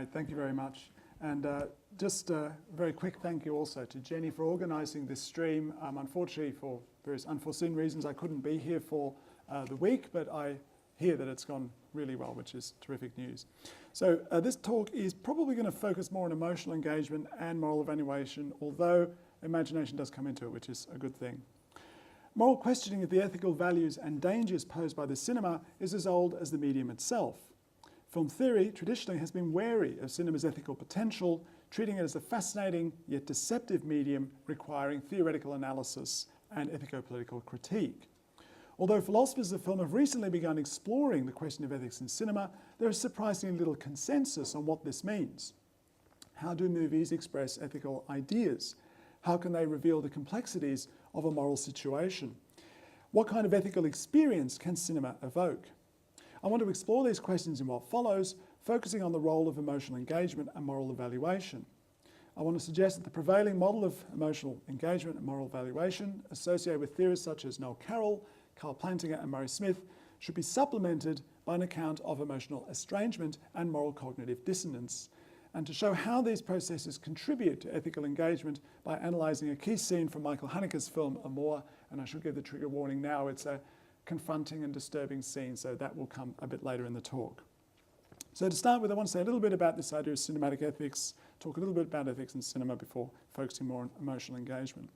Great, thank you very much. And just a very quick thank you also to Jenny for organising this stream. Unfortunately, for various unforeseen reasons, I couldn't be here for the week, but I hear that it's gone really well, which is terrific news. So this talk is probably going to focus more on emotional engagement and moral evaluation, although imagination does come into it, which is a good thing. Moral questioning of the ethical values and dangers posed by the cinema is as old as the medium itself. Film theory traditionally has been wary of cinema's ethical potential, treating it as a fascinating yet deceptive medium requiring theoretical analysis and ethico-political critique. Although philosophers of film have recently begun exploring the question of ethics in cinema, there is surprisingly little consensus on what this means. How do movies express ethical ideas? How can they reveal the complexities of a moral situation? What kind of ethical experience can cinema evoke? I want to explore these questions in what follows, focusing on the role of emotional engagement and moral evaluation. I want to suggest that the prevailing model of emotional engagement and moral evaluation, associated with theorists such as Noel Carroll, Carl Plantinga and Murray Smith, should be supplemented by an account of emotional estrangement and moral cognitive dissonance, and to show how these processes contribute to ethical engagement by analysing a key scene from Michael Haneke's film Amour, and I should give the trigger warning now, it's a confronting and disturbing scene, so that will come a bit later in the talk. So to start with, I want to say a little bit about this idea of cinematic ethics, talk a little bit about ethics in cinema before focusing more on emotional engagement.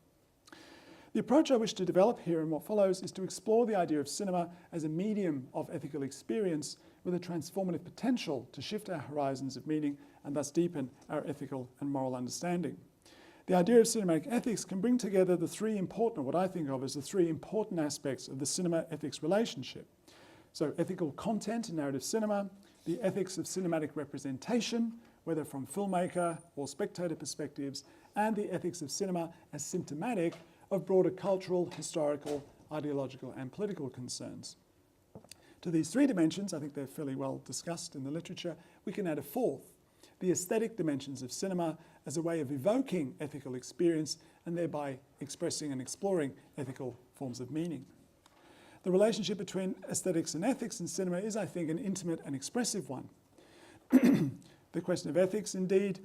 The approach I wish to develop here in what follows is to explore the idea of cinema as a medium of ethical experience with a transformative potential to shift our horizons of meaning and thus deepen our ethical and moral understanding. The idea of cinematic ethics can bring together the three important, or what I think of as the three important aspects of the cinema-ethics relationship. So ethical content in narrative cinema, the ethics of cinematic representation, whether from filmmaker or spectator perspectives, and the ethics of cinema as symptomatic of broader cultural, historical, ideological, and political concerns. To these three dimensions, I think they're fairly well discussed in the literature, we can add a fourth, the aesthetic dimensions of cinema as a way of evoking ethical experience and thereby expressing and exploring ethical forms of meaning. The relationship between aesthetics and ethics in cinema is, I think, an intimate and expressive one. The question of ethics, indeed,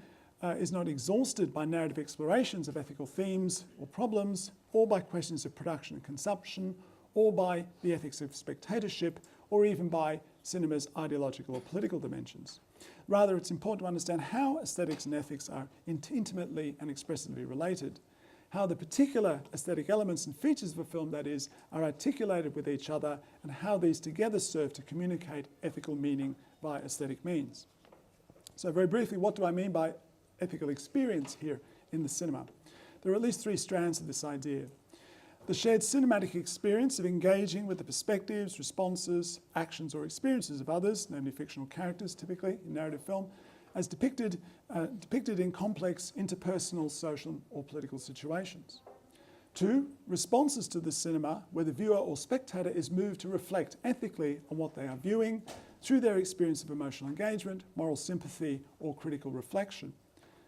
is not exhausted by narrative explorations of ethical themes or problems, or by questions of production and consumption, or by the ethics of spectatorship, or even by cinema's ideological or political dimensions. Rather, it's important to understand how aesthetics and ethics are intimately and expressively related, how the particular aesthetic elements and features of a film, that is, are articulated with each other, and how these together serve to communicate ethical meaning by aesthetic means. So very briefly, what do I mean by ethical experience here in the cinema? There are at least three strands of this idea. The shared cinematic experience of engaging with the perspectives, responses, actions or experiences of others, namely fictional characters typically in narrative film, as depicted in complex interpersonal, social or political situations. Two, responses to the cinema where the viewer or spectator is moved to reflect ethically on what they are viewing through their experience of emotional engagement, moral sympathy or critical reflection.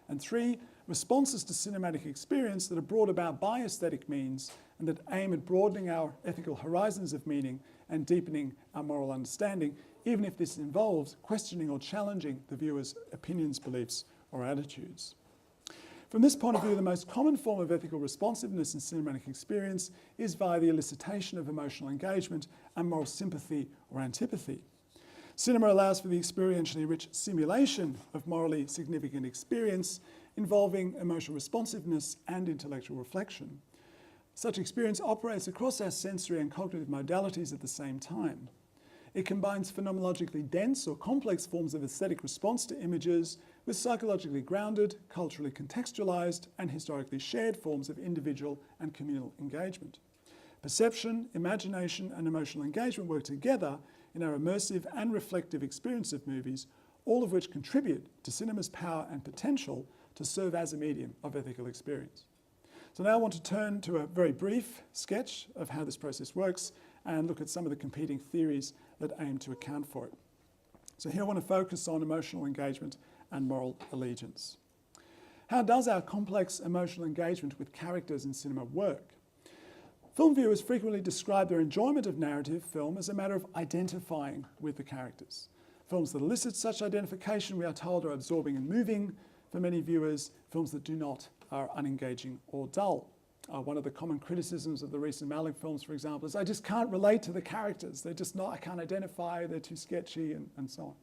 And three, responses to cinematic experience that are brought about by aesthetic means and that aim at broadening our ethical horizons of meaning and deepening our moral understanding, even if this involves questioning or challenging the viewer's opinions, beliefs, or attitudes. From this point of view, the most common form of ethical responsiveness in cinematic experience is via the elicitation of emotional engagement and moral sympathy or antipathy. Cinema allows for the experientially rich simulation of morally significant experience involving emotional responsiveness and intellectual reflection. Such experience operates across our sensory and cognitive modalities at the same time. It combines phenomenologically dense or complex forms of aesthetic response to images with psychologically grounded, culturally contextualized, and historically shared forms of individual and communal engagement. Perception, imagination, and emotional engagement work together in our immersive and reflective experience of movies, all of which contribute to cinema's power and potential to serve as a medium of ethical experience. So now I want to turn to a very brief sketch of how this process works and look at some of the competing theories that aim to account for it. So here I want to focus on emotional engagement and moral allegiance. How does our complex emotional engagement with characters in cinema work? Film viewers frequently describe their enjoyment of narrative film as a matter of identifying with the characters. Films that elicit such identification, we are told, are absorbing and moving for many viewers. Films that do not are unengaging or dull. One of the common criticisms of the recent Malick films, for example, is I just can't relate to the characters. They're just not, I can't identify, they're too sketchy, and so on.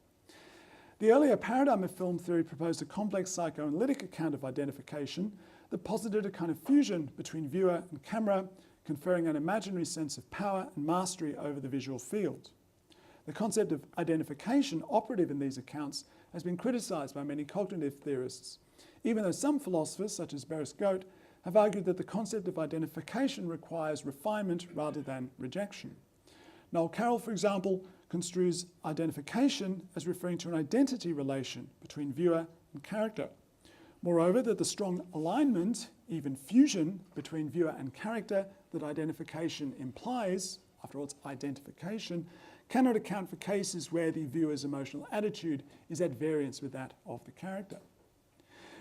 The earlier paradigm of film theory proposed a complex psychoanalytic account of identification that posited a kind of fusion between viewer and camera, conferring an imaginary sense of power and mastery over the visual field. The concept of identification operative in these accounts has been criticised by many cognitive theorists, even though some philosophers, such as Berescote, have argued that the concept of identification requires refinement rather than rejection. Noel Carroll, for example, construes identification as referring to an identity relation between viewer and character. Moreover, that the strong alignment, even fusion, between viewer and character that identification implies, after all it's identification, cannot account for cases where the viewer's emotional attitude is at variance with that of the character.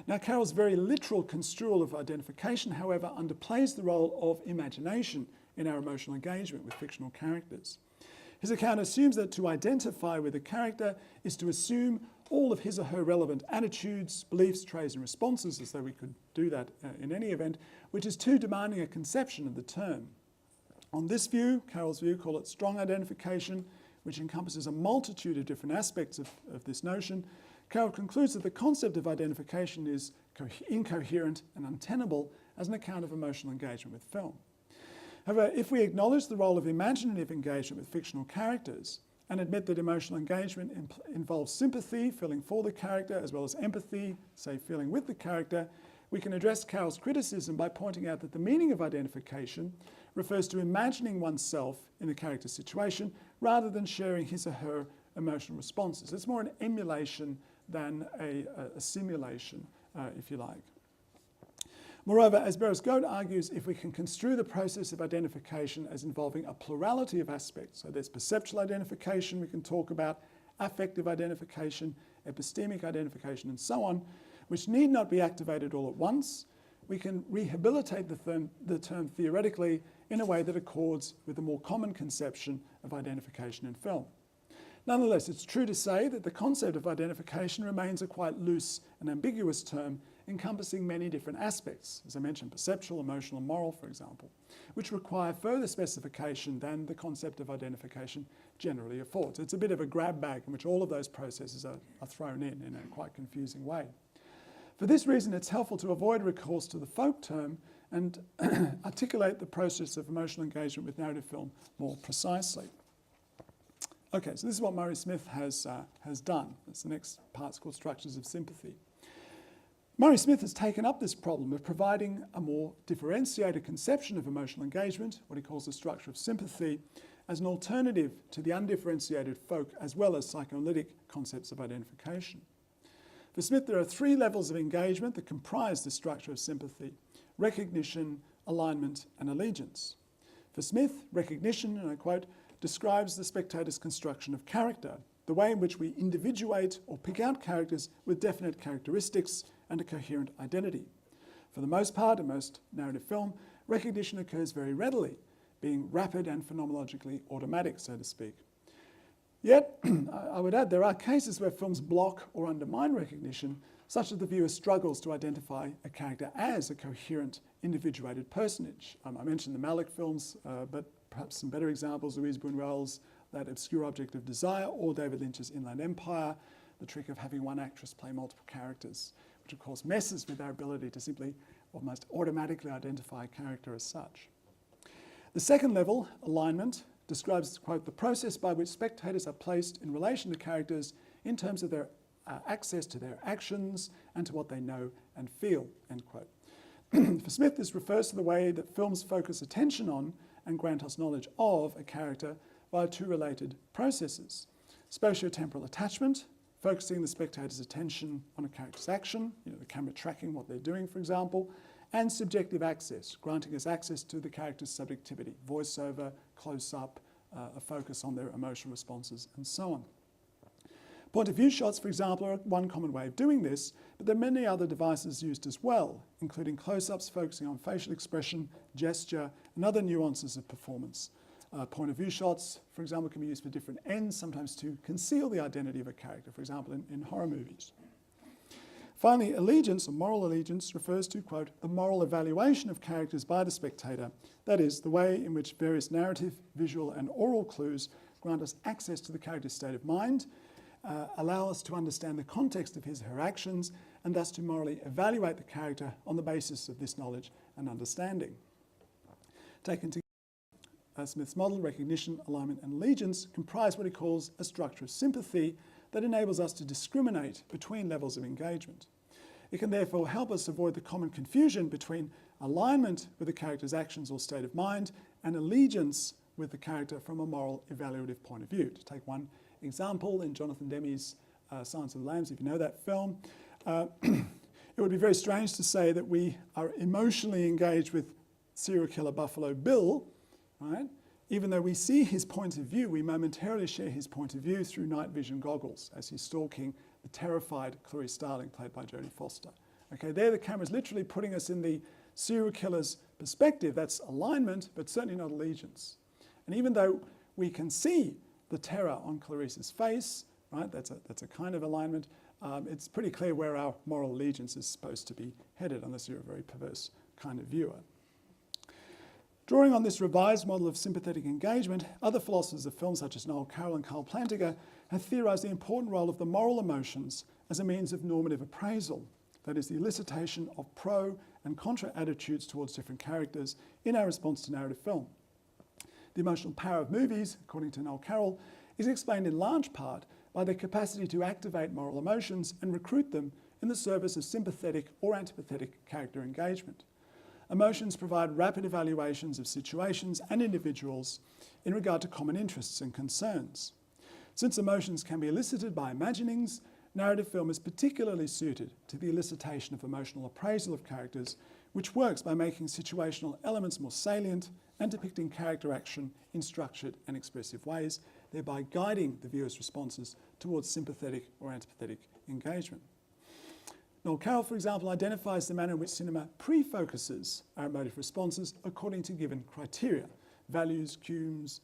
Now, Carroll's very literal construal of identification, however, underplays the role of imagination in our emotional engagement with fictional characters. His account assumes that to identify with a character is to assume all of his or her relevant attitudes, beliefs, traits and responses, as though we could do that in any event, which is too demanding a conception of the term. On this view, Carroll's view, call it strong identification, which encompasses a multitude of different aspects of this notion, Carroll concludes that the concept of identification is incoherent and untenable as an account of emotional engagement with film. However, if we acknowledge the role of imaginative engagement with fictional characters and admit that emotional engagement involves sympathy, feeling for the character, as well as empathy, say feeling with the character, we can address Carroll's criticism by pointing out that the meaning of identification refers to imagining oneself in the character's situation rather than sharing his or her emotional responses. It's more an emulation than a simulation, if you like. Moreover, as Berescote argues, if we can construe the process of identification as involving a plurality of aspects, so there's perceptual identification we can talk about, affective identification, epistemic identification, and so on, which need not be activated all at once, we can rehabilitate the term theoretically in a way that accords with the more common conception of identification in film. Nonetheless, it's true to say that the concept of identification remains a quite loose and ambiguous term encompassing many different aspects, as I mentioned, perceptual, emotional, and moral, for example, which require further specification than the concept of identification generally affords. It's a bit of a grab bag in which all of those processes are thrown in a quite confusing way. For this reason, it's helpful to avoid recourse to the folk term and articulate the process of emotional engagement with narrative film more precisely. Okay, so this is what Murray Smith has done. It's the next part, called Structures of Sympathy. Murray Smith has taken up this problem of providing a more differentiated conception of emotional engagement, what he calls the structure of sympathy, as an alternative to the undifferentiated folk as well as psychoanalytic concepts of identification. For Smith, there are three levels of engagement that comprise the structure of sympathy: recognition, alignment, and allegiance. For Smith, recognition, and I quote, describes the spectator's construction of character, the way in which we individuate or pick out characters with definite characteristics and a coherent identity. For the most part, in most narrative film, recognition occurs very readily, being rapid and phenomenologically automatic, so to speak. Yet, I would add, there are cases where films block or undermine recognition, such that the viewer struggles to identify a character as a coherent, individuated personage. I mentioned the Malick films, but perhaps some better examples, Louise Buñuel's That Obscure Object of Desire, or David Lynch's Inland Empire, the trick of having one actress play multiple characters, which of course messes with our ability to simply almost automatically identify a character as such. The second level, alignment, describes, quote, the process by which spectators are placed in relation to characters in terms of their access to their actions and to what they know and feel, end quote. For Smith, this refers to the way that films focus attention on and grant us knowledge of a character via two related processes: spatiotemporal attachment, focusing the spectator's attention on a character's action, the camera tracking what they're doing, for example, and subjective access, granting us access to the character's subjectivity, voiceover, close-up, a focus on their emotional responses, and so on. Point of view shots, for example, are one common way of doing this, but there are many other devices used as well, including close-ups focusing on facial expression, gesture, and other nuances of performance. Point of view shots, for example, can be used for different ends, sometimes to conceal the identity of a character, for example, in horror movies. Finally, allegiance, or moral allegiance, refers to, quote, the moral evaluation of characters by the spectator, that is, the way in which various narrative, visual and oral clues grant us access to the character's state of mind, allow us to understand the context of his or her actions, and thus to morally evaluate the character on the basis of this knowledge and understanding. Taken together, Smith's model, recognition, alignment and allegiance comprise what he calls a structure of sympathy that enables us to discriminate between levels of engagement. It can therefore help us avoid the common confusion between alignment with the character's actions or state of mind and allegiance with the character from a moral evaluative point of view. To take one example, in Jonathan Demme's Silence of the Lambs, if you know that film, it would be very strange to say that we are emotionally engaged with serial killer Buffalo Bill, right? Even though we see his point of view, we momentarily share his point of view through night vision goggles as he's stalking the terrified Clarice Starling, played by Jodie Foster. Okay, there the camera's literally putting us in the serial killer's perspective. That's alignment, but certainly not allegiance. And even though we can see the terror on Clarice's face, right, that's a kind of alignment, it's pretty clear where our moral allegiance is supposed to be headed, unless you're a very perverse kind of viewer. Drawing on this revised model of sympathetic engagement, other philosophers of film, such as Noel Carroll and Karl Plantinga, have theorised the important role of the moral emotions as a means of normative appraisal, that is, the elicitation of pro and contra attitudes towards different characters in our response to narrative film. The emotional power of movies, according to Noel Carroll, is explained in large part by their capacity to activate moral emotions and recruit them in the service of sympathetic or antipathetic character engagement. Emotions provide rapid evaluations of situations and individuals in regard to common interests and concerns. Since emotions can be elicited by imaginings, narrative film is particularly suited to the elicitation of emotional appraisal of characters, which works by making situational elements more salient and depicting character action in structured and expressive ways, thereby guiding the viewer's responses towards sympathetic or antipathetic engagement. Noel Carroll, for example, identifies the manner in which cinema pre-focuses our emotive responses according to given criteria, values, cues,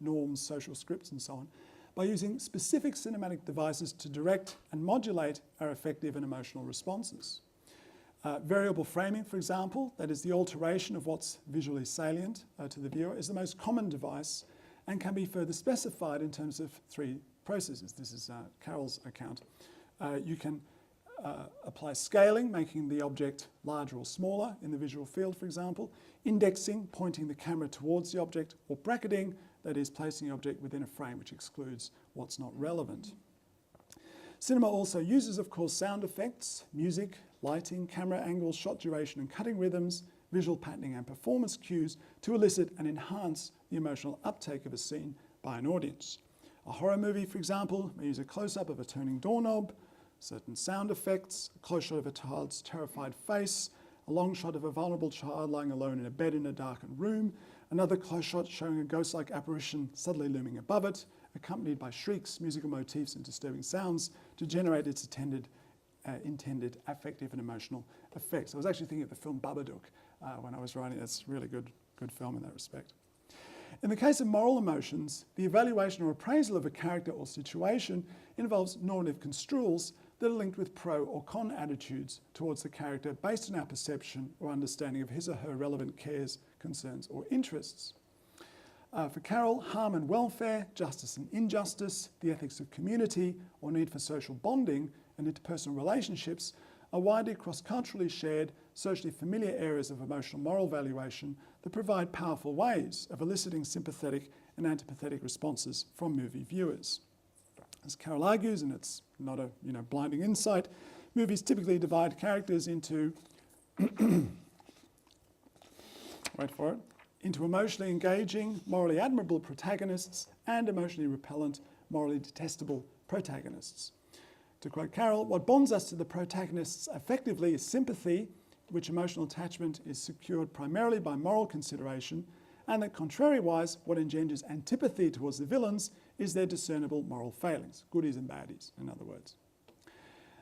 norms, social scripts, and so on, by using specific cinematic devices to direct and modulate our affective and emotional responses. Variable framing, for example, that is the alteration of what's visually salient to the viewer, is the most common device and can be further specified in terms of three processes. This is Carroll's account. You can apply scaling, making the object larger or smaller in the visual field, for example, indexing, pointing the camera towards the object, or bracketing, that is placing the object within a frame which excludes what's not relevant. Cinema also uses, of course, sound effects, music, lighting, camera angles, shot duration and cutting rhythms, visual patterning and performance cues to elicit and enhance the emotional uptake of a scene by an audience. A horror movie, for example, may use a close-up of a turning doorknob, certain sound effects, a close shot of a child's terrified face, a long shot of a vulnerable child lying alone in a bed in a darkened room, another close shot showing a ghost-like apparition suddenly looming above it, accompanied by shrieks, musical motifs and disturbing sounds to generate its intended affective and emotional effects. I was actually thinking of the film Babadook when I was writing. That's a really good film in that respect. In the case of moral emotions, the evaluation or appraisal of a character or situation involves normative construals that are linked with pro or con attitudes towards the character based on our perception or understanding of his or her relevant cares, concerns or interests. For Carroll, harm and welfare, justice and injustice, the ethics of community or need for social bonding and interpersonal relationships are widely cross-culturally shared, socially familiar areas of emotional moral valuation that provide powerful ways of eliciting sympathetic and antipathetic responses from movie viewers. As Carroll argues, and it's not a blinding insight, movies typically divide characters into into emotionally engaging, morally admirable protagonists and emotionally repellent, morally detestable protagonists. To quote Carroll, what bonds us to the protagonists effectively is sympathy, which emotional attachment is secured primarily by moral consideration, and that contrariwise, what engenders antipathy towards the villains is their discernible moral failings, goodies and baddies, in other words.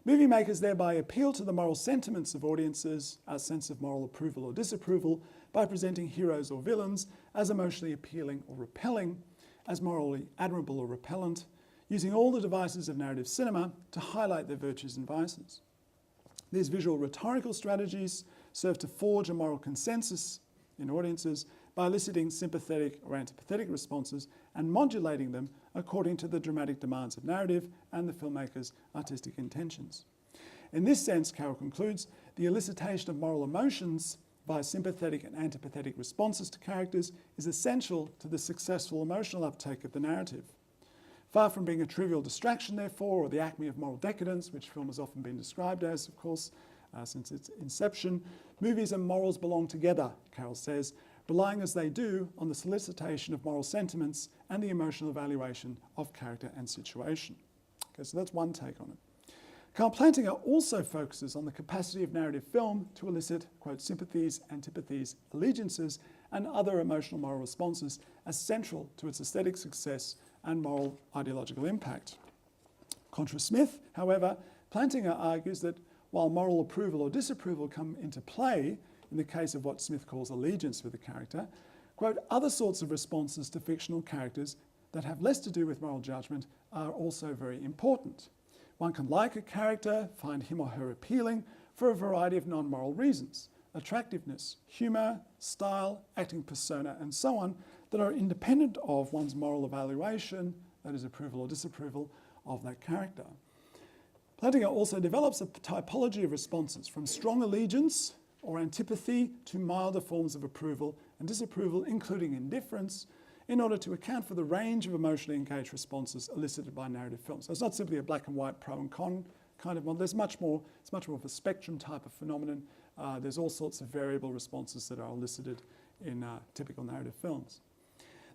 Movie makers thereby appeal to the moral sentiments of audiences, our sense of moral approval or disapproval, by presenting heroes or villains as emotionally appealing or repelling, as morally admirable or repellent, using all the devices of narrative cinema to highlight their virtues and vices. These visual rhetorical strategies serve to forge a moral consensus in audiences by eliciting sympathetic or antipathetic responses and modulating them according to the dramatic demands of narrative and the filmmaker's artistic intentions. In this sense, Carroll concludes, the elicitation of moral emotions via sympathetic and antipathetic responses to characters is essential to the successful emotional uptake of the narrative. Far from being a trivial distraction, therefore, or the acme of moral decadence, which film has often been described as, of course, since its inception, movies and morals belong together, Carroll says, relying as they do on the solicitation of moral sentiments and the emotional evaluation of character and situation. Okay, so that's one take on it. Carl Plantinga also focuses on the capacity of narrative film to elicit, quote, sympathies, antipathies, allegiances, and other emotional moral responses as central to its aesthetic success and moral ideological impact. Contra Smith, however, Plantinga argues that while moral approval or disapproval come into play in the case of what Smith calls allegiance with a character, quote, other sorts of responses to fictional characters that have less to do with moral judgment are also very important. One can like a character, find him or her appealing for a variety of non-moral reasons, attractiveness, humour, style, acting persona, and so on, that are independent of one's moral evaluation, that is approval or disapproval, of that character. Plantinga also develops a typology of responses from strong allegiance or antipathy to milder forms of approval and disapproval, including indifference, in order to account for the range of emotionally engaged responses elicited by narrative films. So it's not simply a black and white pro and con kind of model. It's much more of a spectrum type of phenomenon. There's all sorts of variable responses that are elicited in typical narrative films.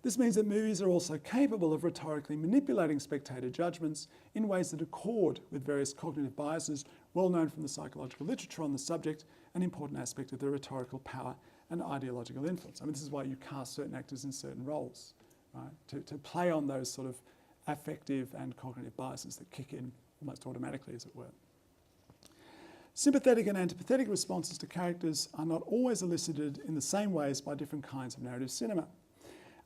This means that movies are also capable of rhetorically manipulating spectator judgments in ways that accord with various cognitive biases well known from the psychological literature on the subject, an important aspect of their rhetorical power and ideological influence. I mean, this is why you cast certain actors in certain roles, right? To play on those sort of affective and cognitive biases that kick in almost automatically, as it were. Sympathetic and antipathetic responses to characters are not always elicited in the same ways by different kinds of narrative cinema.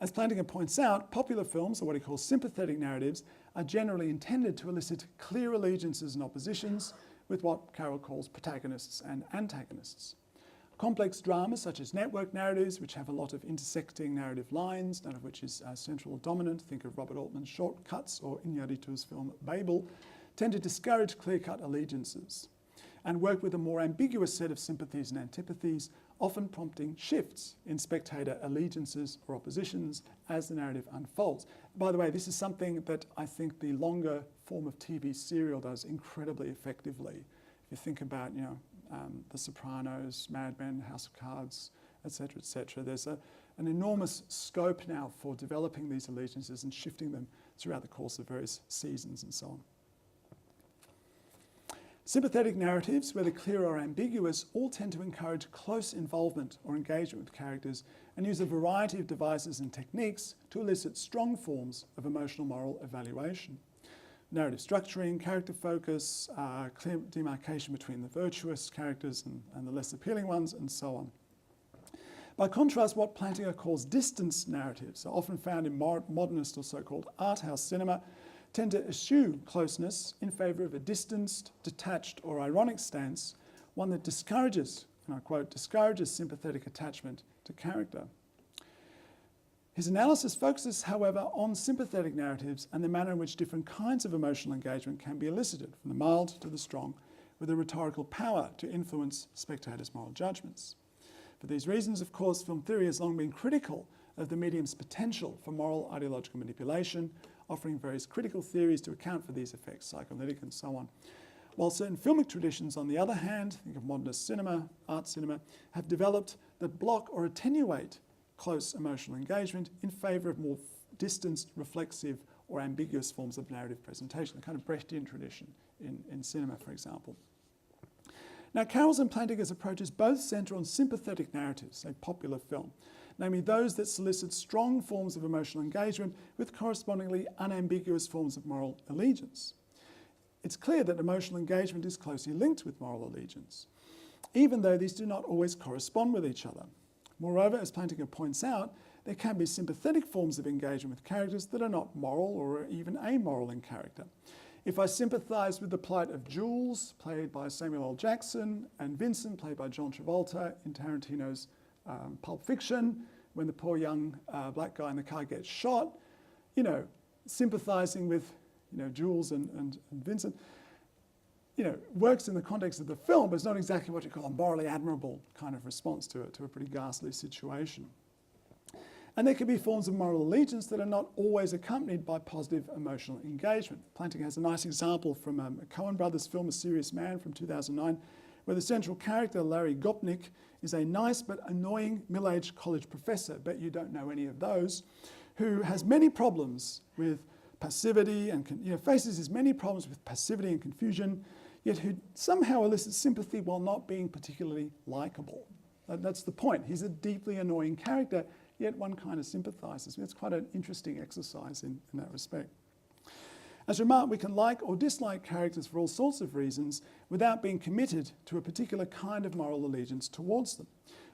As Plantinga points out, popular films, or what he calls sympathetic narratives, are generally intended to elicit clear allegiances and oppositions with what Carroll calls protagonists and antagonists. Complex dramas such as network narratives, which have a lot of intersecting narrative lines, none of which is central or dominant, think of Robert Altman's Shortcuts or Iñárritu's film Babel, tend to discourage clear-cut allegiances and work with a more ambiguous set of sympathies and antipathies, often prompting shifts in spectator allegiances or oppositions as the narrative unfolds. By the way, this is something that I think the longer form of TV serial does incredibly effectively. If you think about, The Sopranos, Mad Men, House of Cards, etc., etc., there's an enormous scope now for developing these allegiances and shifting them throughout the course of various seasons and so on. Sympathetic narratives, whether clear or ambiguous, all tend to encourage close involvement or engagement with characters and use a variety of devices and techniques to elicit strong forms of emotional moral evaluation. Narrative structuring, character focus, clear demarcation between the virtuous characters and the less appealing ones, and so on. By contrast, what Plantinga calls distance narratives are often found in modernist or so-called art house cinema, tend to eschew closeness in favour of a distanced, detached or ironic stance, one that discourages, and I quote, discourages sympathetic attachment to character. His analysis focuses, however, on sympathetic narratives and the manner in which different kinds of emotional engagement can be elicited, from the mild to the strong, with a rhetorical power to influence spectators' moral judgments. For these reasons, of course, film theory has long been critical of the medium's potential for moral ideological manipulation, offering various critical theories to account for these effects, psychoanalytic and so on. While certain filmic traditions, on the other hand, think of modernist cinema, art cinema, have developed that block or attenuate close emotional engagement in favour of more distanced, reflexive or ambiguous forms of narrative presentation, the kind of Brechtian tradition in cinema, for example. Now, Carroll's and Plantinga's approaches both centre on sympathetic narratives, a popular film, namely those that solicit strong forms of emotional engagement with correspondingly unambiguous forms of moral allegiance. it's clear that emotional engagement is closely linked with moral allegiance, even though these do not always correspond with each other. Moreover, as Plantinga points out, there can be sympathetic forms of engagement with characters that are not moral or even amoral in character. If I sympathise with the plight of Jules, played by Samuel L. Jackson, and Vincent, played by John Travolta in Tarantino's Pulp Fiction, when the poor young black guy in the car gets shot, sympathising with Jules and Vincent, works in the context of the film, but it's not exactly what you call a morally admirable kind of response to a pretty ghastly situation. And there can be forms of moral allegiance that are not always accompanied by positive emotional engagement. Plantinga has a nice example from a Coen brothers film, A Serious Man, from 2009, where the central character, Larry Gopnik, is a nice but annoying middle-aged college professor, bet you don't know any of those, who has many problems with passivity and faces his many problems with passivity and confusion, yet who somehow elicits sympathy while not being particularly likeable. That's the point. He's a deeply annoying character, yet one kind of sympathises. It's quite an interesting exercise in that respect. As remarked, we can like or dislike characters for all sorts of reasons without being committed to a particular kind of moral allegiance towards them.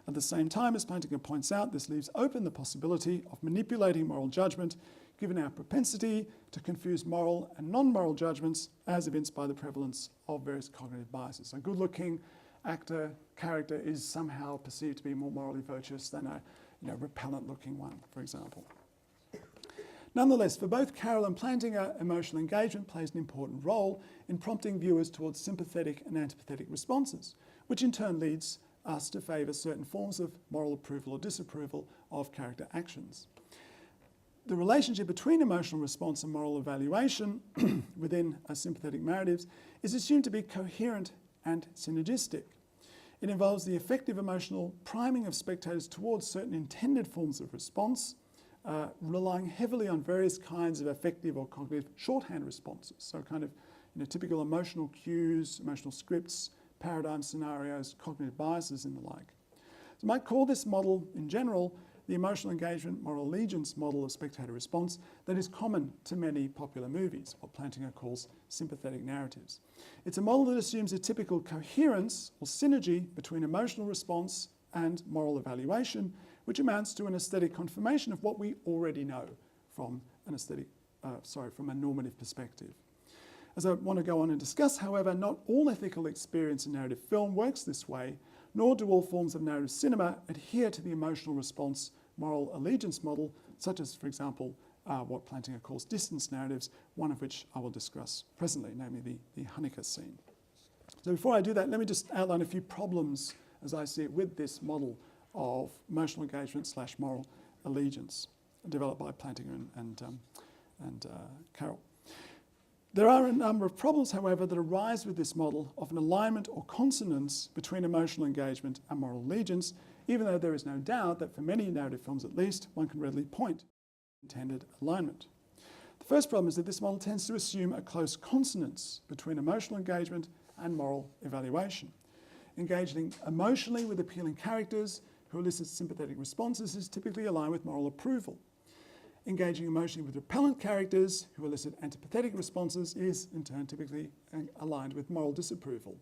At the same time, as Plantinga points out, this leaves open the possibility of manipulating moral judgment given our propensity to confuse moral and non-moral judgments as evinced by the prevalence of various cognitive biases. A good-looking actor, character is somehow perceived to be more morally virtuous than a repellent-looking one, for example. Nonetheless, for both Carroll and Plantinga, emotional engagement plays an important role in prompting viewers towards sympathetic and antipathetic responses, which in turn leads us to favour certain forms of moral approval or disapproval of character actions. The relationship between emotional response and moral evaluation within sympathetic narratives is assumed to be coherent and synergistic. It involves the effective emotional priming of spectators towards certain intended forms of response, relying heavily on various kinds of affective or cognitive shorthand responses. So kind of typical emotional cues, emotional scripts, paradigm scenarios, cognitive biases and the like. So I might call this model in general the emotional engagement moral allegiance model of spectator response that is common to many popular movies, what Plantinga calls sympathetic narratives. It's a model that assumes a typical coherence or synergy between emotional response and moral evaluation, which amounts to an aesthetic confirmation of what we already know from from a normative perspective. As I want to go on and discuss, however, not all ethical experience in narrative film works this way, nor do all forms of narrative cinema adhere to the emotional response moral allegiance model, such as, for example, what Plantinga calls distance narratives, one of which I will discuss presently, namely the Hanukkah scene. So before I do that, let me just outline a few problems, as I see it, with this model of emotional engagement / moral allegiance developed by Plantinga and Carroll. There are a number of problems, however, that arise with this model of an alignment or consonance between emotional engagement and moral allegiance, even though there is no doubt that for many narrative films at least, one can readily point to intended alignment. The first problem is that this model tends to assume a close consonance between emotional engagement and moral evaluation. Engaging emotionally with appealing characters who elicit sympathetic responses is typically aligned with moral approval. Engaging emotionally with repellent characters who elicit antipathetic responses is, in turn, typically aligned with moral disapproval.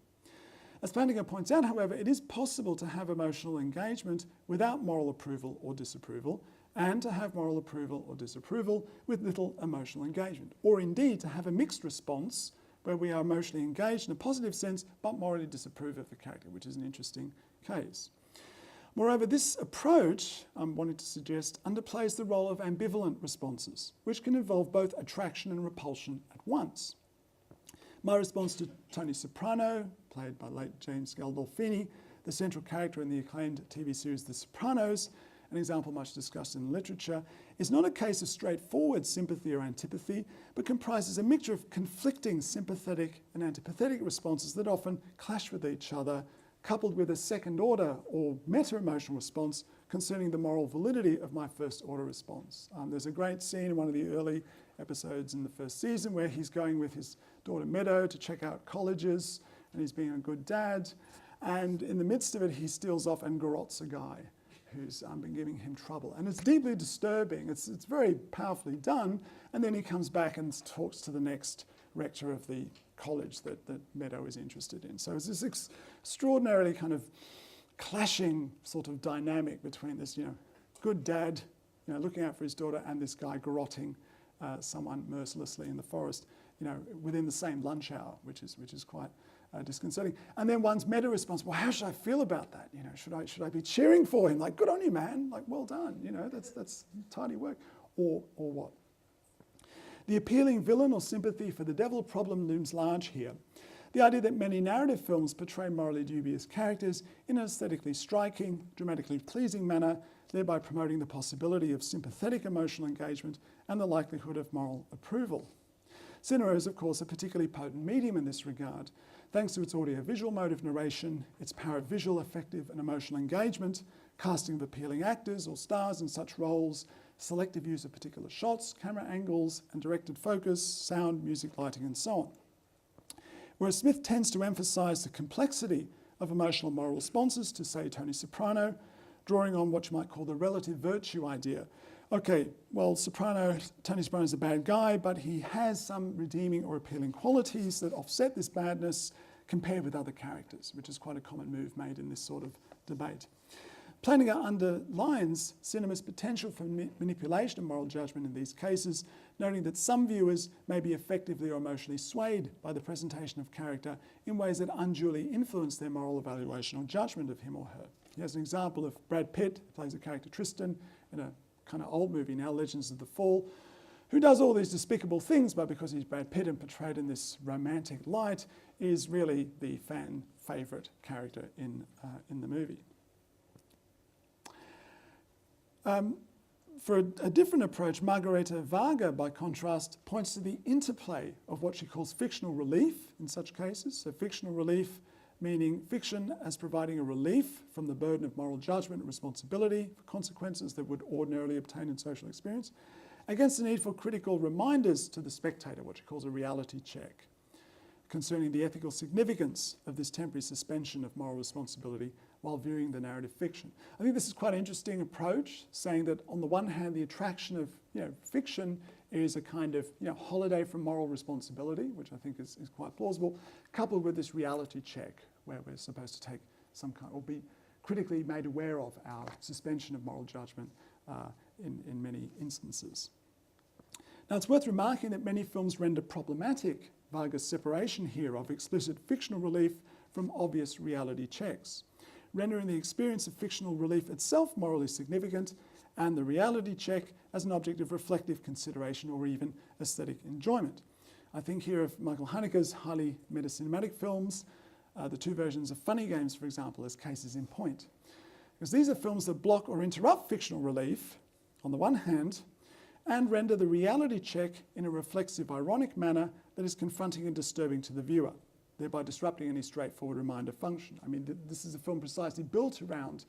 As Plantinga points out, however, it is possible to have emotional engagement without moral approval or disapproval, and to have moral approval or disapproval with little emotional engagement, or indeed to have a mixed response where we are emotionally engaged in a positive sense, but morally disapprove of the character, which is an interesting case. Moreover, this approach, I'm wanting to suggest, underplays the role of ambivalent responses, which can involve both attraction and repulsion at once. My response to Tony Soprano, played by late James Gandolfini, the central character in the acclaimed TV series The Sopranos, an example much discussed in the literature, is not a case of straightforward sympathy or antipathy, but comprises a mixture of conflicting sympathetic and antipathetic responses that often clash with each other, coupled with a second order or meta-emotional response concerning the moral validity of my first order response. There's a great scene in one of the early episodes in the first season where he's going with his daughter Meadow to check out colleges, and he's being a good dad, and in the midst of it he steals off and garrots a guy who's been giving him trouble. And it's deeply disturbing, it's very powerfully done, and then he comes back and talks to the next rector of the college that Meadow is interested in. So it's this extraordinarily kind of clashing sort of dynamic between this, good dad, looking out for his daughter, and this guy garroting someone mercilessly in the forest, within the same lunch hour, which is quite disconcerting. And then one's meta response, well, how should I feel about that? Should I be cheering for him? Like, good on you, man. Like, well done. That's tidy work. Or what? The appealing villain or sympathy for the devil problem looms large here. The idea that many narrative films portray morally dubious characters in an aesthetically striking, dramatically pleasing manner, thereby promoting the possibility of sympathetic emotional engagement and the likelihood of moral approval. Cinema is, of course, a particularly potent medium in this regard, thanks to its audio-visual mode of narration, its power of visual, affective and emotional engagement, casting of appealing actors or stars in such roles, selective use of particular shots, camera angles and directed focus, sound, music, lighting and so on. Whereas Smith tends to emphasise the complexity of emotional moral responses to, say, Tony Soprano, drawing on what you might call the relative virtue idea. Okay, well, Tony Soprano's a bad guy, but he has some redeeming or appealing qualities that offset this badness compared with other characters, which is quite a common move made in this sort of debate. Plantinga underlines cinema's potential for manipulation of moral judgment in these cases, noting that some viewers may be effectively or emotionally swayed by the presentation of character in ways that unduly influence their moral evaluation or judgment of him or her. He has an example of Brad Pitt, who plays the character Tristan in a kind of old movie now, Legends of the Fall, who does all these despicable things, but because he's Brad Pitt and portrayed in this romantic light, is really the fan favourite character in the movie. For a different approach, Margareta Varga, by contrast, points to the interplay of what she calls fictional relief in such cases. So fictional relief meaning fiction as providing a relief from the burden of moral judgment and responsibility for consequences that would ordinarily obtain in social experience, against the need for critical reminders to the spectator, what she calls a reality check, concerning the ethical significance of this temporary suspension of moral responsibility while viewing the narrative fiction. I think this is quite an interesting approach, saying that on the one hand, the attraction of fiction is a kind of holiday from moral responsibility, which I think is quite plausible, coupled with this reality check, where we're supposed to take some kind, or be critically made aware of our suspension of moral judgment in many instances. Now, it's worth remarking that many films render problematic Varga's separation here of explicit fictional relief from obvious reality checks, rendering the experience of fictional relief itself morally significant and the reality check as an object of reflective consideration or even aesthetic enjoyment. I think here of Michael Haneke's highly meta-cinematic films, the two versions of Funny Games, for example, as cases in point. Because these are films that block or interrupt fictional relief, on the one hand, and render the reality check in a reflexive, ironic manner that is confronting and disturbing to the viewer, thereby disrupting any straightforward reminder function. I mean, this is a film precisely built around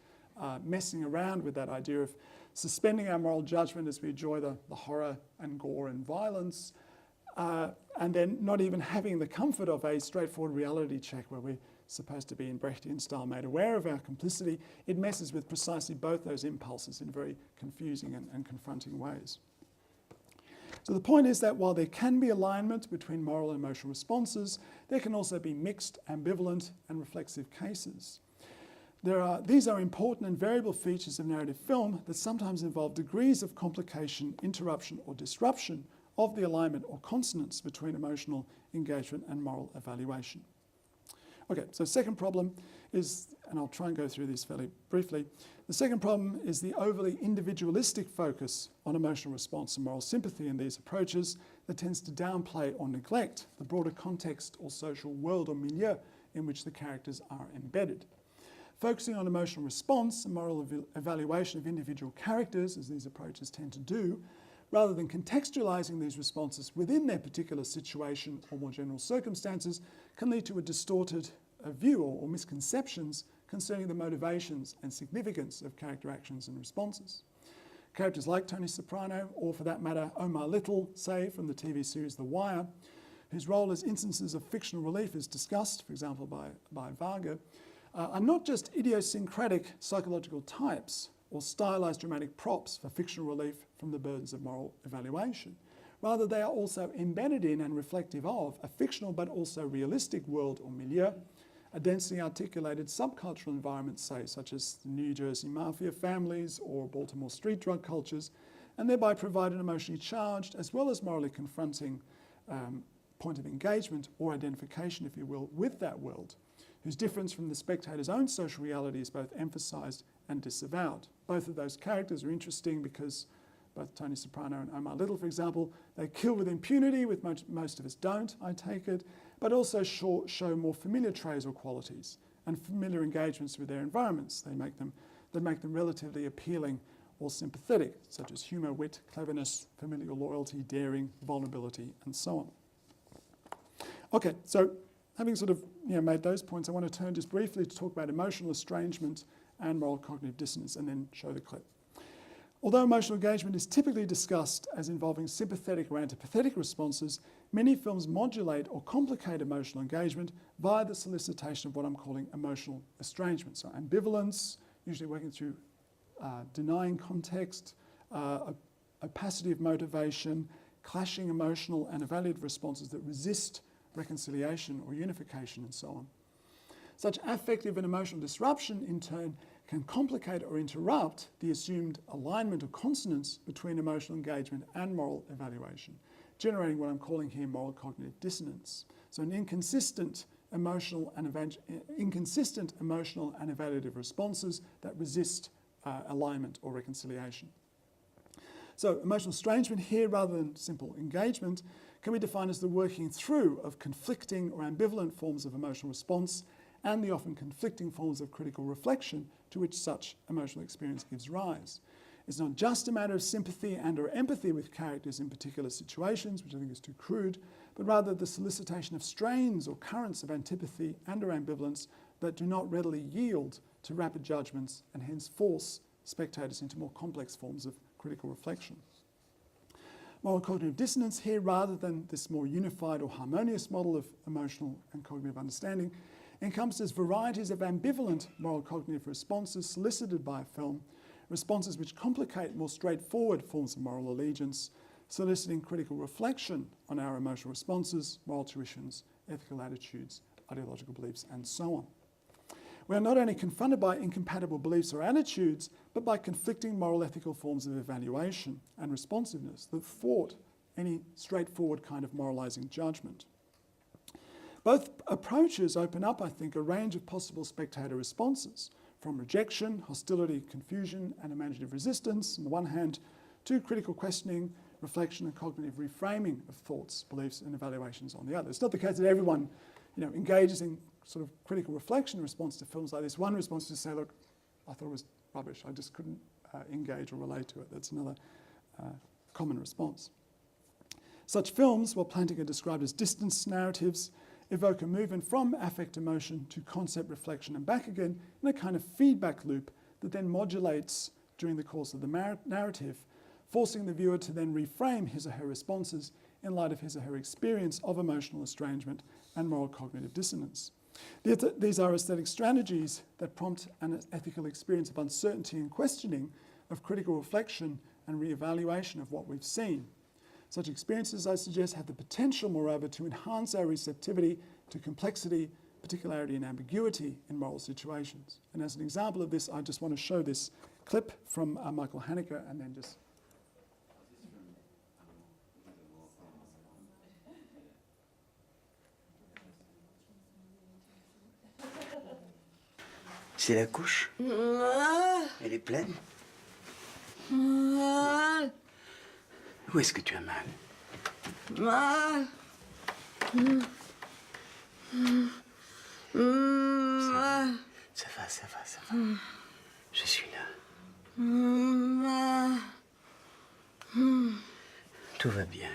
messing around with that idea of suspending our moral judgment as we enjoy the horror and gore and violence, and then not even having the comfort of a straightforward reality check where we're supposed to be in Brechtian style made aware of our complicity. It messes with precisely both those impulses in very confusing and confronting ways. So the point is that while there can be alignment between moral and emotional responses, there can also be mixed, ambivalent and reflexive cases. These are important and variable features of narrative film that sometimes involve degrees of complication, interruption or disruption of the alignment or consonance between emotional engagement and moral evaluation. Okay, so second problem is, and I'll try and go through these fairly briefly, the second problem is the overly individualistic focus on emotional response and moral sympathy in these approaches that tends to downplay or neglect the broader context or social world or milieu in which the characters are embedded. Focusing on emotional response and moral evaluation of individual characters, as these approaches tend to do, rather than contextualising these responses within their particular situation or more general circumstances, can lead to a distorted view or misconceptions concerning the motivations and significance of character actions and responses. Characters like Tony Soprano, or for that matter, Omar Little, say, from the TV series The Wire, whose role as instances of fictional relief is discussed, for example, by Varga, are not just idiosyncratic psychological types or stylised dramatic props for fictional relief from the burdens of moral evaluation. Rather, they are also embedded in and reflective of a fictional but also realistic world or milieu, a densely articulated subcultural environment, say, such as the New Jersey mafia families or Baltimore street drug cultures, and thereby provide an emotionally charged as well as morally confronting point of engagement or identification, if you will, with that world, whose difference from the spectator's own social reality is both emphasised and disavowed. Both of those characters are interesting because both Tony Soprano and Omar Little, for example, they kill with impunity, with most of us don't, I take it, but also show more familiar traits or qualities and familiar engagements with their environments. They make them relatively appealing or sympathetic, such as humour, wit, cleverness, familial loyalty, daring, vulnerability, and so on. Okay, so having sort of made those points, I want to turn just briefly to talk about emotional estrangement and moral cognitive dissonance, and then show the clip. Although emotional engagement is typically discussed as involving sympathetic or antipathetic responses, many films modulate or complicate emotional engagement via the solicitation of what I'm calling emotional estrangement. So ambivalence, usually working through denying context, opacity of motivation, clashing emotional and evaluative responses that resist reconciliation or unification, and so on. Such affective and emotional disruption, in turn, can complicate or interrupt the assumed alignment or consonance between emotional engagement and moral evaluation, generating what I'm calling here moral cognitive dissonance. So an inconsistent emotional and evaluative responses that resist alignment or reconciliation. So emotional estrangement here, rather than simple engagement, can be defined as the working through of conflicting or ambivalent forms of emotional response and the often conflicting forms of critical reflection to which such emotional experience gives rise. It's not just a matter of sympathy and or empathy with characters in particular situations, which I think is too crude, but rather the solicitation of strains or currents of antipathy and or ambivalence that do not readily yield to rapid judgments and hence force spectators into more complex forms of critical reflection. Moral cognitive dissonance here, rather than this more unified or harmonious model of emotional and cognitive understanding, encompasses varieties of ambivalent moral cognitive responses solicited by a film, responses which complicate more straightforward forms of moral allegiance, soliciting critical reflection on our emotional responses, moral tuitions, ethical attitudes, ideological beliefs, and so on. We are not only confronted by incompatible beliefs or attitudes, but by conflicting moral ethical forms of evaluation and responsiveness that thwart any straightforward kind of moralising judgment. Both approaches open up, I think, a range of possible spectator responses, from rejection, hostility, confusion, and imaginative resistance on the one hand, to critical questioning, reflection, and cognitive reframing of thoughts, beliefs, and evaluations on the other. It's not the case that everyone, engages in sort of critical reflection in response to films like this. One response is to say, look, I thought it was rubbish. I just couldn't engage or relate to it. That's another common response. Such films, while Plantinga are described as distance narratives, evoke a movement from affect emotion to concept reflection and back again in a kind of feedback loop that then modulates during the course of the narrative, forcing the viewer to then reframe his or her responses in light of his or her experience of emotional estrangement and moral cognitive dissonance. These are aesthetic strategies that prompt an ethical experience of uncertainty and questioning, of critical reflection and re-evaluation of what we've seen. Such experiences, I suggest, have the potential, moreover, to enhance our receptivity to complexity, particularity and ambiguity in moral situations. And as an example of this, I just want to show this clip from Michael Haneke and then just... C'est la couche? Elle est pleine? Où est-ce que tu as mal? Ça va. Je suis là. Tout va bien.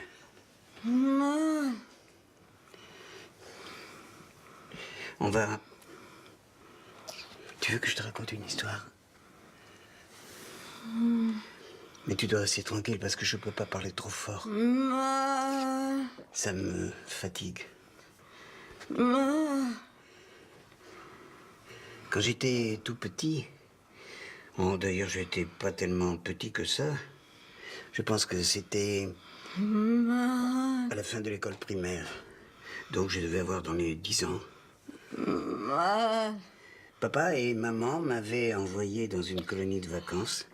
On va... Tu veux que je te raconte une histoire? Mais tu dois rester tranquille parce que je peux pas parler trop fort. Ça me fatigue. Quand j'étais tout petit, d'ailleurs j'étais pas tellement petit que ça, je pense que c'était À la fin de l'école primaire. Donc je devais avoir dans les 10 ans. Papa et maman m'avaient envoyé dans une colonie de vacances.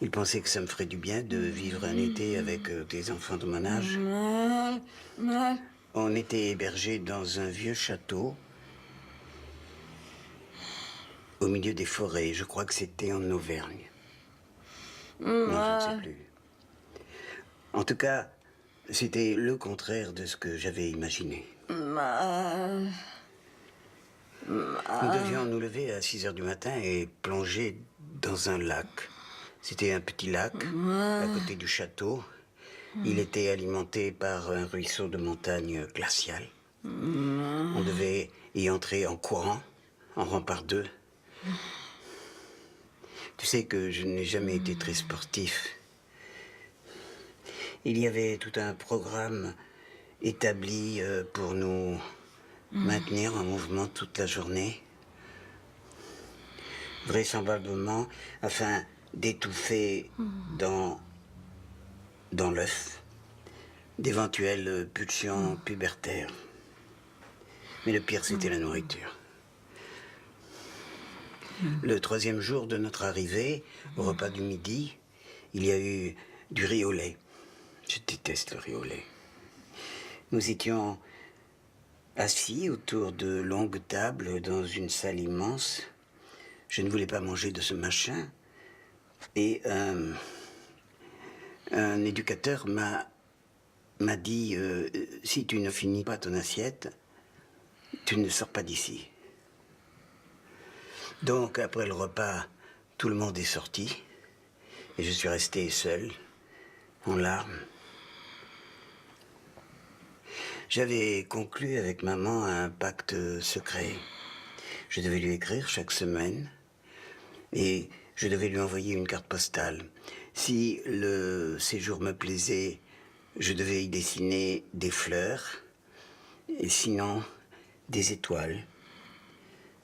Ils pensaient que ça me ferait du bien de vivre un été avec des enfants de mon âge. On était hébergés dans un vieux château au milieu des forêts. Je crois que c'était en Auvergne. Non, je ne sais plus. En tout cas, c'était le contraire de ce que j'avais imaginé. Nous devions nous lever à 6 heures du matin et plonger dans un lac. C'était un petit lac à côté du château. Il était alimenté par un ruisseau de montagne glaciale. On devait y entrer en courant, en rang par deux. Tu sais que je n'ai jamais été très sportif. Il y avait tout un programme établi pour nous maintenir en mouvement toute la journée. Vraisemblablement afin d'étouffer dans l'œuf d'éventuelles pulsions pubertaires. Mais le pire, c'était la nourriture. Le 3e jour de notre arrivée, au repas du midi, il y a eu du riz au lait. Je déteste le riz au lait. Nous étions assis autour de longues tables dans une salle immense. Je ne voulais pas manger de ce machin. Et un éducateur m'a dit si tu ne finis pas ton assiette, tu ne sors pas d'ici. Donc, après le repas, tout le monde est sorti. Et je suis resté seul, en larmes. J'avais conclu avec maman un pacte secret. Je devais lui écrire chaque semaine. Et je devais lui envoyer une carte postale. Si le séjour me plaisait, je devais y dessiner des fleurs. Et sinon, des étoiles.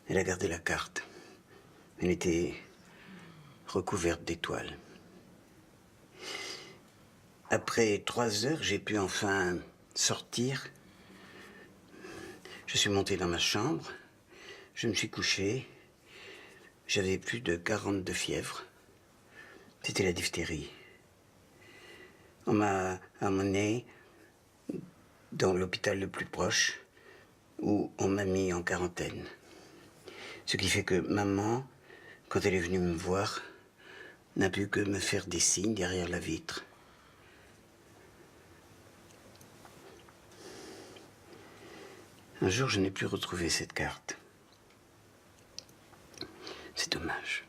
Elle a gardé la carte. Elle était recouverte d'étoiles. Après 3 heures, j'ai pu enfin sortir. Je suis monté dans ma chambre. Je me suis couché. J'avais plus de 40 de fièvre. C'était la diphtérie. On m'a emmené dans l'hôpital le plus proche où on m'a mis en quarantaine. Ce qui fait que maman, quand elle est venue me voir, n'a pu que me faire des signes derrière la vitre. Un jour, je n'ai plus retrouvé cette carte. C'est dommage.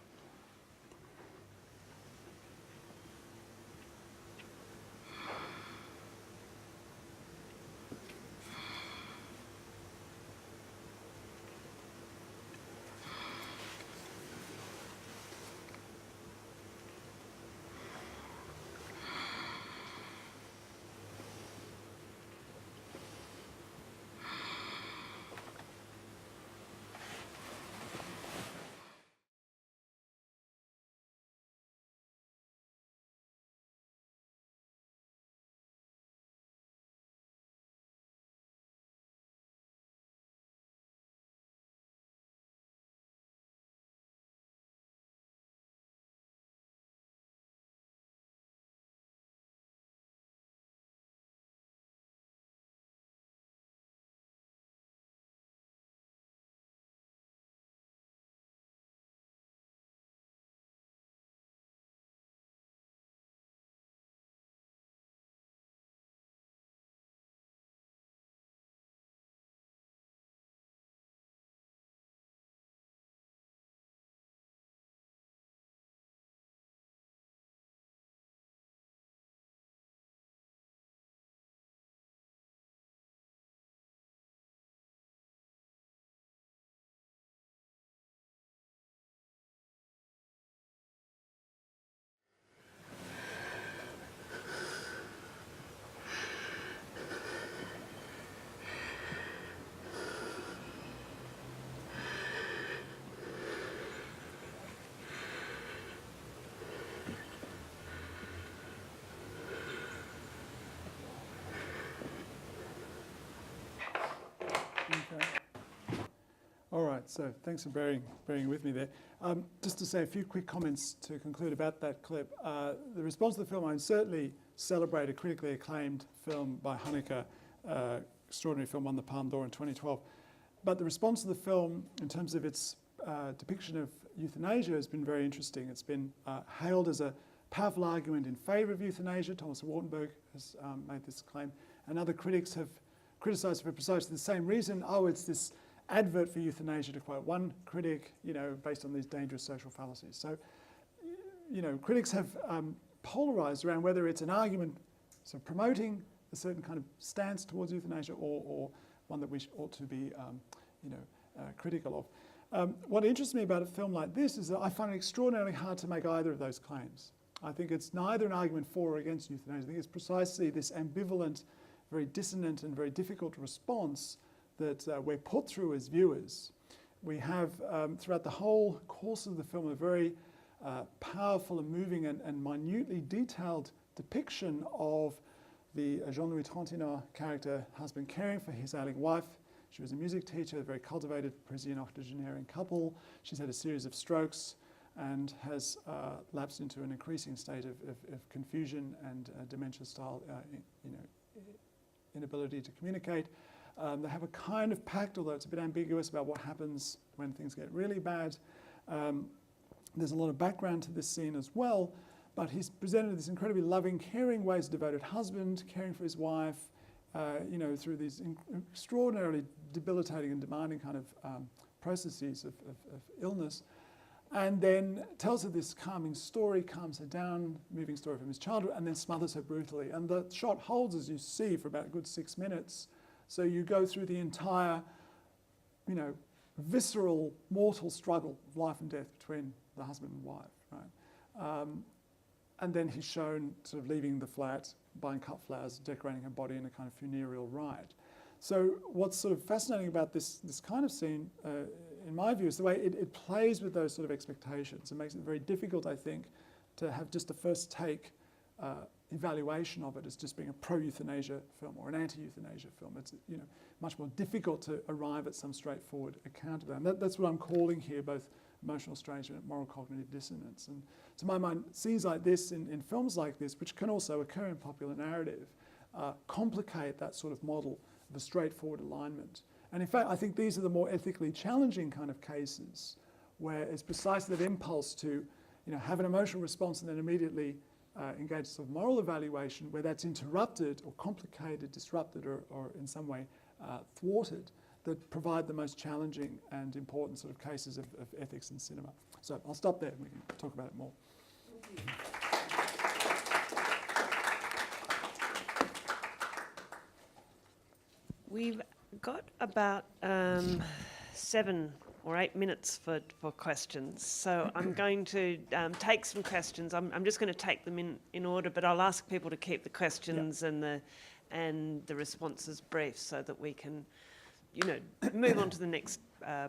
All right, so thanks for bearing with me there. Just to say a few quick comments to conclude about that clip. The response to the film, I certainly celebrate a critically acclaimed film by Haneke, extraordinary film, won the Palme d'Or in 2012. But the response to the film, in terms of its depiction of euthanasia, has been very interesting. It's been hailed as a powerful argument in favour of euthanasia. Thomas Wartenberg has made this claim, and other critics have criticised for precisely the same reason. Oh, it's this advert for euthanasia, to quote one critic, based on these dangerous social fallacies. So, critics have polarised around whether it's an argument sort of promoting a certain kind of stance towards euthanasia or one that we ought to be, critical of. What interests me about a film like this is that I find it extraordinarily hard to make either of those claims. I think it's neither an argument for or against euthanasia. I think it's precisely this ambivalent, very dissonant and very difficult response that we're put through as viewers. We have, throughout the whole course of the film, a very powerful and moving and minutely detailed depiction of the Jean-Louis Trintignant character husband caring for his ailing wife. She was a music teacher, a very cultivated Parisian octogenarian couple. She's had a series of strokes and has lapsed into an increasing state of confusion and dementia-style inability to communicate. They have a kind of pact, although it's a bit ambiguous, about what happens when things get really bad. There's a lot of background to this scene as well, but he's presented this incredibly loving, caring way as a devoted husband, caring for his wife, through these extraordinarily debilitating and demanding kind of processes of illness. And then tells her this calming story, calms her down, moving story from his childhood, and then smothers her brutally. And the shot holds, as you see, for about a good 6 minutes. So you go through the entire, visceral, mortal struggle of life and death between the husband and wife, right? And then he's shown sort of leaving the flat, buying cut flowers, decorating her body in a kind of funereal rite. So what's sort of fascinating about this kind of scene, in my view, is the way it plays with those sort of expectations. It makes it very difficult, I think, to have just a first take evaluation of it as just being a pro-euthanasia film or an anti-euthanasia film. It's much more difficult to arrive at some straightforward account of that. And that's what I'm calling here, both emotional estrangement and moral cognitive dissonance. And to my mind, scenes like this in films like this, which can also occur in popular narrative, complicate that sort of model of a straightforward alignment. And in fact, I think these are the more ethically challenging kind of cases where it's precisely that impulse to have an emotional response and then immediately engage in sort of moral evaluation where that's interrupted or complicated, disrupted or in some way thwarted, that provide the most challenging and important sort of cases of ethics in cinema. So I'll stop there and we can talk about it more. We've got about 7 or 8 minutes for questions. So I'm going to take some questions. I'm just going to take them in order, but I'll ask people to keep the questions and the responses brief so that we can, move on to the next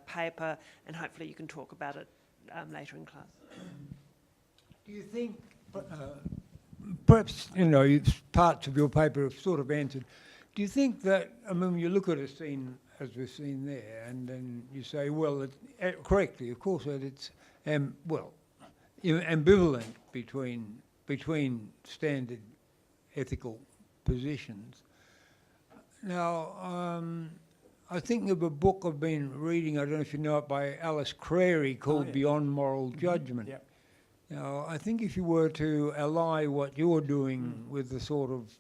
paper, and hopefully you can talk about it later in class. Do you think, perhaps, parts of your paper have sort of answered, do you think that, when you look at a scene as we've seen there, and then you say, well, correctly, of course, that it's, ambivalent between standard ethical positions. Now, I think of a book I've been reading, I don't know if you know it, by Alice Crary, called Beyond Moral Judgment. Yeah. Now, I think if you were to ally what you're doing with the sort of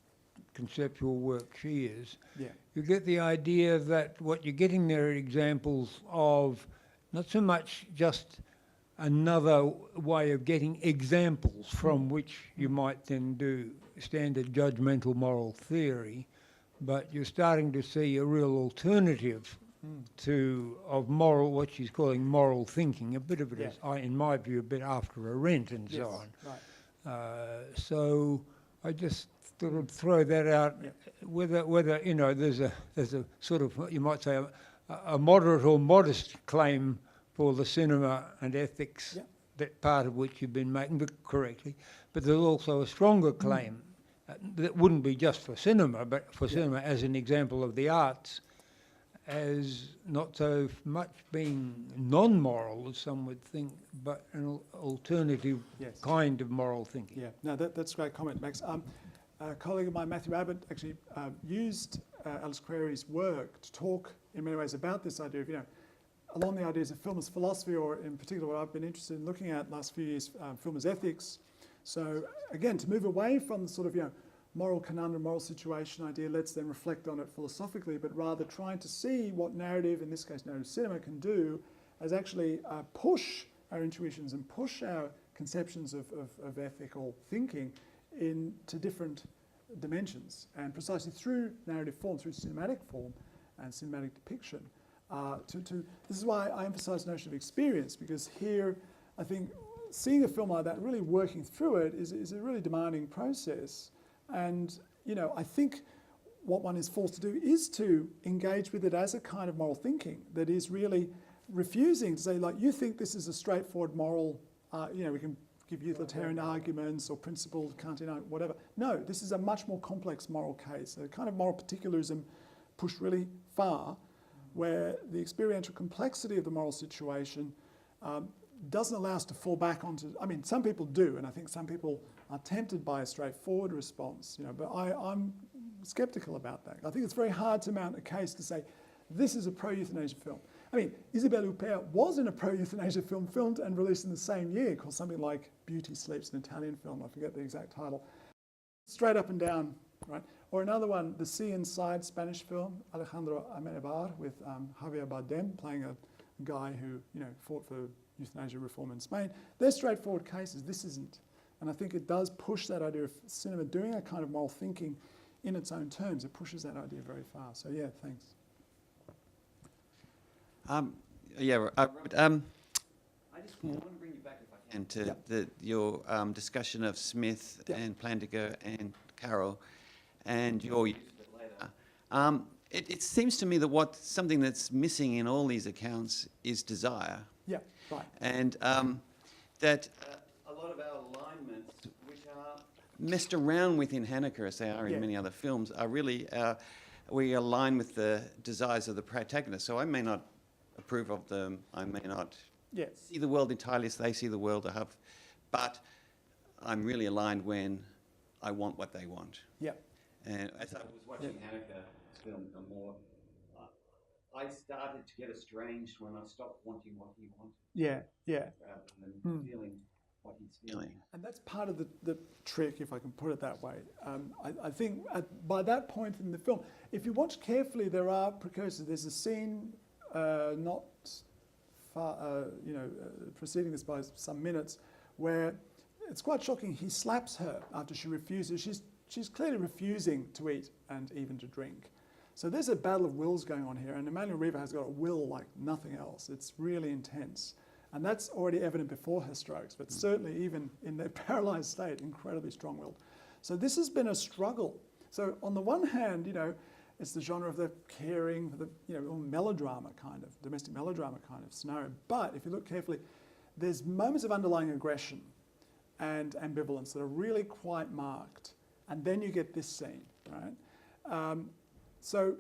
conceptual work she is, you get the idea that what you're getting there are examples of not so much just another way of getting examples from which you might then do standard judgmental moral theory, but you're starting to see a real alternative of moral, what she's calling moral thinking. A bit of it is, in my view, a bit after Arendt and so on. Right. So I just sort of throw that out, whether there's a sort of, you might say, a moderate or modest claim for the cinema and ethics, that part of which you've been making correctly, but there's also a stronger claim that wouldn't be just for cinema, but for cinema as an example of the arts, as not so much being non-moral as some would think, but an alternative Yes. kind of moral thinking. Yeah, no, that's a great comment, Max. A colleague of mine, Matthew Abbott, actually used Alice Query's work to talk in many ways about this idea of, along the ideas of film as philosophy, or in particular what I've been interested in looking at last few years, film as ethics. So again, to move away from the sort of, moral conundrum, moral situation idea, let's then reflect on it philosophically, but rather trying to see what narrative, in this case narrative cinema, can do as actually push our intuitions and push our conceptions of ethical thinking into different dimensions, and precisely through narrative form, through cinematic form and cinematic depiction. This is why I emphasize the notion of experience, because here I think seeing a film like that, really working through it, is a really demanding process. And I think what one is forced to do is to engage with it as a kind of moral thinking that is really refusing to say, like, you think this is a straightforward moral, we can give utilitarian arguments or principled Kantian argument, whatever. No, this is a much more complex moral case, a kind of moral particularism pushed really far, where the experiential complexity of the moral situation doesn't allow us to fall back onto, some people do, and I think some people are tempted by a straightforward response, but I'm sceptical about that. I think it's very hard to mount a case to say, this is a pro-euthanasia film. Isabelle Huppert was in a pro-euthanasia film filmed and released in the same year, called something like Beauty Sleeps, an Italian film, I forget the exact title. Straight up and down, right? Or another one, The Sea Inside Spanish film, Alejandro Amenabar, with Javier Bardem playing a guy who fought for euthanasia reform in Spain. They're straightforward cases. This isn't. And I think it does push that idea of cinema doing a kind of moral thinking in its own terms. It pushes that idea very far. So yeah, thanks. Robert, I just want to bring you back, if I can, to your discussion of Smith and Plantinga and Carroll, and your use of it later. It seems to me that something that's missing in all these accounts is desire. Yeah, right. And that a lot of our alignments, which are messed around with in Haneke, as they are in many other films, are really, we align with the desires of the protagonist. So I may not approve of them, I may not see the world entirely as they see the world, but I'm really aligned when I want what they want. Yeah. And as I was watching Haneke's film more, I started to get estranged when I stopped wanting what he wanted. Rather than feeling what he's feeling. And that's part of the trick, if I can put it that way. I think by that point in the film, if you watch carefully, there are precursors. There's a scene not far, preceding this by some minutes, where it's quite shocking. He slaps her after she refuses. She's clearly refusing to eat and even to drink. So there's a battle of wills going on here, and Emmanuel Riva has got a will like nothing else. It's really intense. And that's already evident before her strokes, but certainly even in their paralyzed state, incredibly strong-willed. So this has been a struggle. So on the one hand, it's the genre of the caring, the melodrama kind of, domestic melodrama kind of scenario. But if you look carefully, there's moments of underlying aggression and ambivalence that are really quite marked. And then you get this scene, right? So,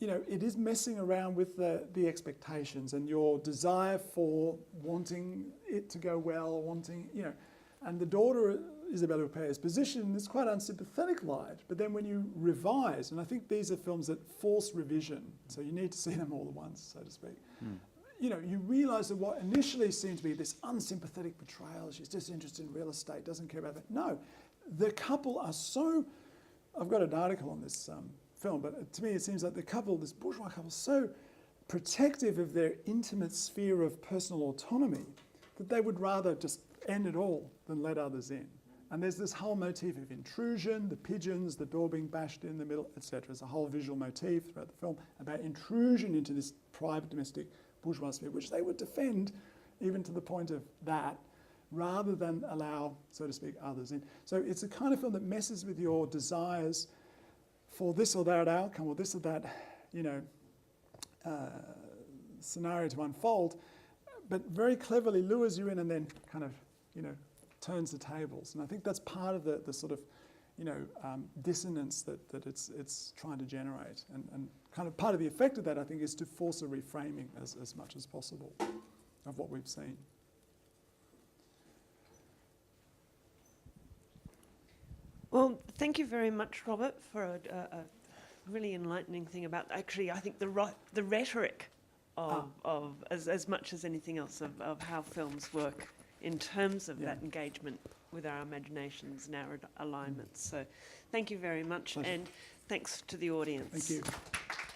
it is messing around with the expectations and your desire for wanting it to go well, and the daughter, Isabelle Huppert, is positioned in this quite unsympathetic light. But then when you revise, and I think these are films that force revision, so you need to see them all at once, so to speak. You realise that what initially seemed to be this unsympathetic portrayal, she's just interested in real estate, doesn't care about that. No, the couple are so, I've got an article on this film, but to me it seems like the couple, this bourgeois couple, is so protective of their intimate sphere of personal autonomy that they would rather just end it all than let others in. And there's this whole motif of intrusion, the pigeons, the door being bashed in the middle, etc. There's a whole visual motif throughout the film about intrusion into this private domestic bourgeois sphere, which they would defend even to the point of that, rather than allow, so to speak, others in. So it's a kind of film that messes with your desires for this or that outcome, or this or that, scenario to unfold, but very cleverly lures you in and then kind of, turns the tables. And I think that's part of the sort of, dissonance that it's trying to generate. And kind of part of the effect of that, I think, is to force a reframing as much as possible of what we've seen. Well, thank you very much, Robert, for a really enlightening thing about, actually, I think the rhetoric of as much as anything else, of how films work in terms of that engagement with our imaginations and our alignments. So thank you very much. Pleasure. And thanks to the audience. Thank you.